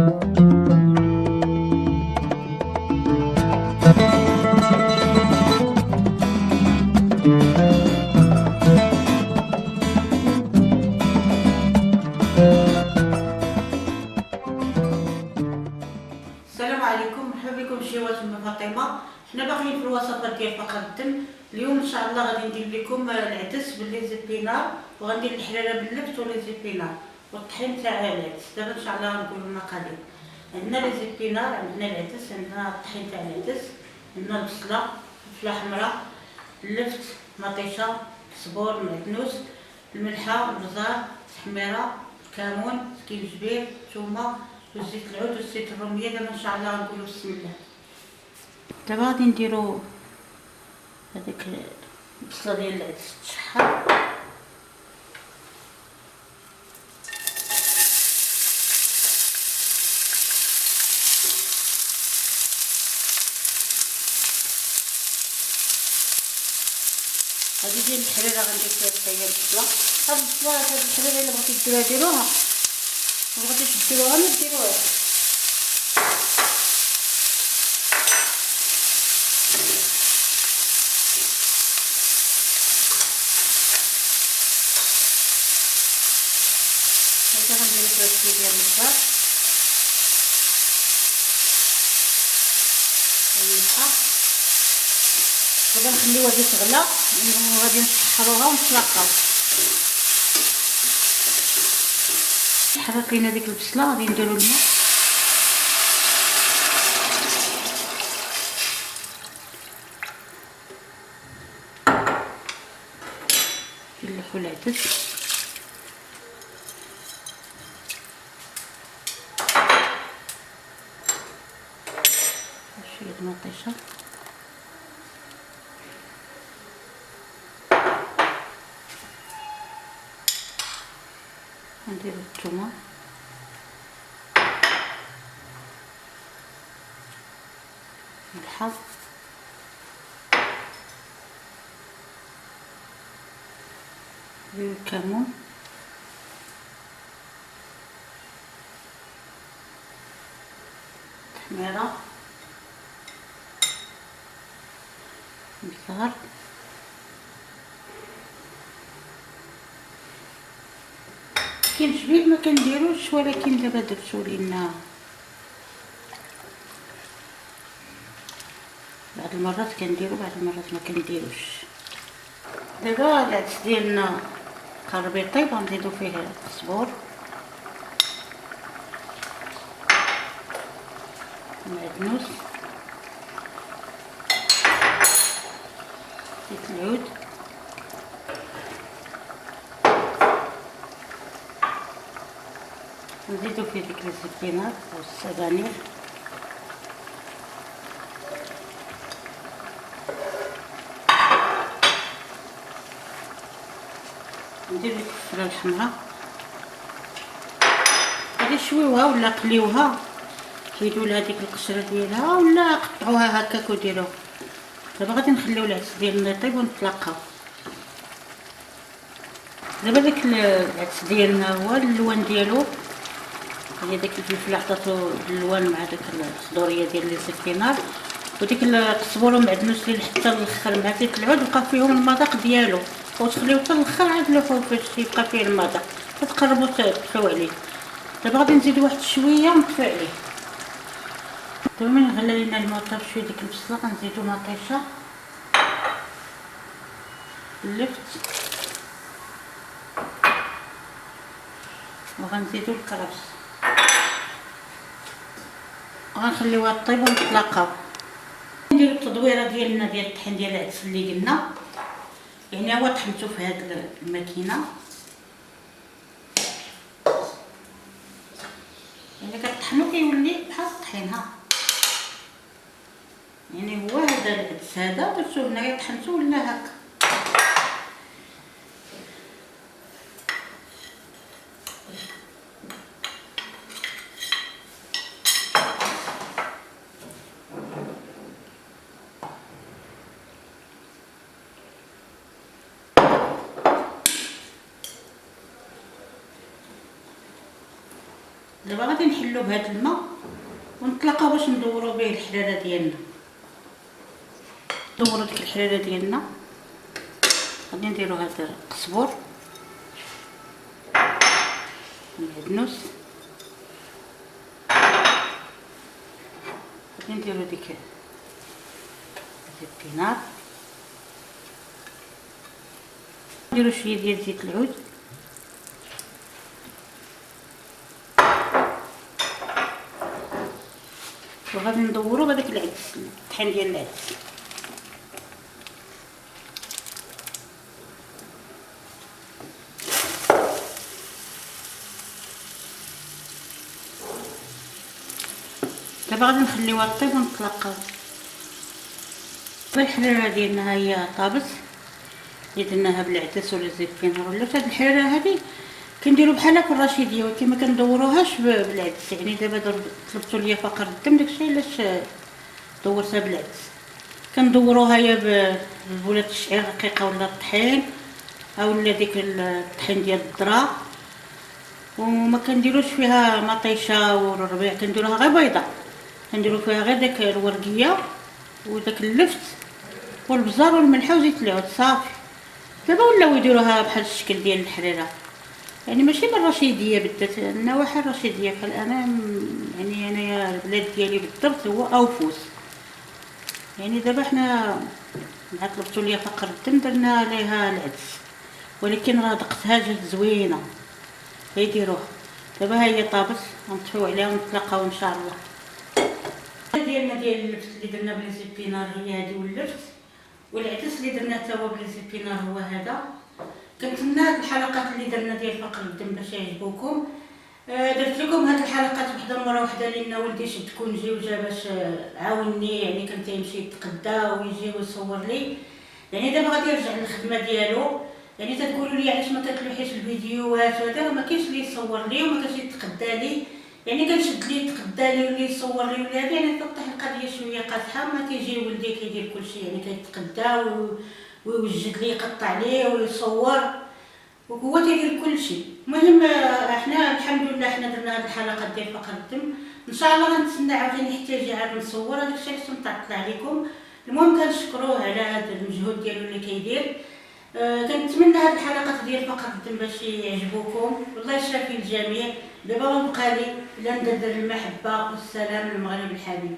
السلام عليكم، مرحبا بكم شي وصفه فاطمه. حنا باقيين في الوصفات ديال فقر الدم. اليوم ان شاء الله غادي ندير لكم العدس باللي زبينار، وغندير الحريره باللفت ولي زبينار والطحين تاع العدس. دابا ان شاء الله غنقول المقادير. عندنا لي زبينار، عندنا العدس، عندنا الطحين تاع العدس، عندنا البصله، الفلفله حمراء، اللفت، مطيشه، صبور، معدنوس، الملحه، البزار، التحميره، الكمون، السكينجبير، الثومه وزيت العود والزيت الروميه. دابا ان شاء الله غنقولوا بسم الله. دابا غادي نديرو هذيك البصله ديال العدس تشحر، هذه ديال الحريره غندير فيها هي البصله. هاد البصله هاد الحريره الا بغيتو ديروها ديروها، ما بغيتوش ديروها ما ديروهاش. هكا غنديرو فيها شويه ديال البزار والملحه. دابا نخليوها تغلى وغادي نشحروها ونطلقاو. حرك لينا ديك البصله، غادي نديرو الماء نلحو العدس، شويه المطيشه، نديرو الثومه، الملحه، نديرو الكمون، التحميره، البزار، كينجبير ما كنديروش، ولكن دابا درتو لينا بعض المرات كنديرو بعض المرات ما كنديروش. دابا العدس ديالنا قرب يطيب، غنزيدو فيه الصبور، المعدنوس، زيت العود، نزيدو فيه ديك الزبينات والسبانخ، ندير ديك الفلفله الحمراء، غادي نشويوها ولا قليوها، حيدو لها ديك القشره ديالها ولا قطعوها هكاك وديروها. دابا غادي نخليو العدس ديالنا يطيب ونطلقاو. دابا داك العدس ديالنا هو اللون ديالو، هي داك الفلفله عطاتو اللون مع داك الخضوريه ديال لي زبينار وديك القزبور ومعدنوس اللي حتى الاخر مع زيت العود بقى فيهم المذاق ديالو، وتخليوه حتى الاخر عاد لوحوه فاش يبقى فيه المذاق، تقربوا تطفيو عليه. دابا غادي نزيدو واحد شويه ونطفي عليه. دابا من غلى لينا الماء طاب شويه ديك البصله، غنزيدو مطيشه، اللفت، وغنزيدو الكرفس، وغنخليوها طيب ونطلقاو. نديرو التدويره ديالنا ديال الطحين ديال العدس اللي قلنا، يعني هو طحنتو في هاد الماكينه، يعني كطحنو كيولي بحال الطحين ها، يعني هو هذا العدس هذا درتو هنايا طحنتو ولا هكا. دابا غادي نحلو بهاد الماء ونطلقوا باش ندورو به الحراره ديالنا. ندورو ديك الحراره ديالنا، غادي نديرو هاد القزبر، المعدنوس، غادي نديرو ديك البينار، نديرو شويه ديال زيت العود، وغادي ندورو بهذاك العدس، الطحين ديال العدس. دابا غادي نخليوها طيب ونطلقاو. الحراره ديالنا ها هي طابت، اللي درناها بالعدس ولا زيت البينار ولا فهاد الحراره هذه كنديرو بحال هكا الرشيديه، ولكن ما كندوروهاش بالعدس. يعني دابا طلبتوا ليا فقر الدم، داكشي علاش دورتها بالعدس. كندوروها يا ببولات الشعير رقيقه ولا الطحين اولا ديك الطحين ديال الذره، وما كنديروش فيها مطيشه والربيع، كنديروها غير بيضه، كنديرو فيها غير داك الورقيه وداك اللفت والبزار والملحه وزيت العود صافي. دابا ولاو يديروها بحال الشكل ديال الحريره، يعني ماشي بالرشيديه بالذات، النواحي الرشيديه بحال انا، يعني انايا البلاد ديالي بالضبط هو اوفوس. يعني دابا حنا مع طلبتو ليا فقر الدم درنا ليها العدس، ولكن راه دقتها جات زوينه، يديروها. دابا ها هي طابت، غنطفيو عليها ونتلاقاو ان شاء الله. ديالنا ديال اللفت اللي درنا بلي زيبينار هي هادي، واللفت والعدس اللي درنا تا هو بلي زيبينار هو هذا. كنتمنى هاد الحلقات اللي درنا ديال فقر الدم باش يعجبوكم. درت لكم هاد الحلقات وحده مره وحده لان ولدي شد كونجي وجا باش عاونني، يعني كان تيمشي يتقدا ويجي ويصور لي. يعني دابا غادي يرجع للخدمه ديالو. يعني تتقولوا لي علاش ما تتلوحيش الفيديوهات هذا، ما كاينش اللي يصور لي وما كاينش اللي يتقدا لي. يعني كنشد لي يتقدا لي واللي يصور لي ولا هذا، يعني تطيح القضيه شويه قاصحه. ما تيجي ولدي كيدير كلشي، يعني كيتقدا ويوجد لي يقطع لي ويصور وهو تيدير كلشي. المهم احنا الحمد لله حنا درنا هاد الحلقات ديال فقر الدم، ان شاء الله غنتسنى عاوتاني حتى يجي عاد نصور. هذاك الشيء علاش نطلع عليكم. المهم كنشكروه على هذا المجهود ديالو اللي كيدير. كنتمنى هاد الحلقات ديال فقر الدم باش يعجبوكم، والله يشافي الجميع. دابا غنبقى لي الا ندردر المحبه والسلام للمغرب الحبيب.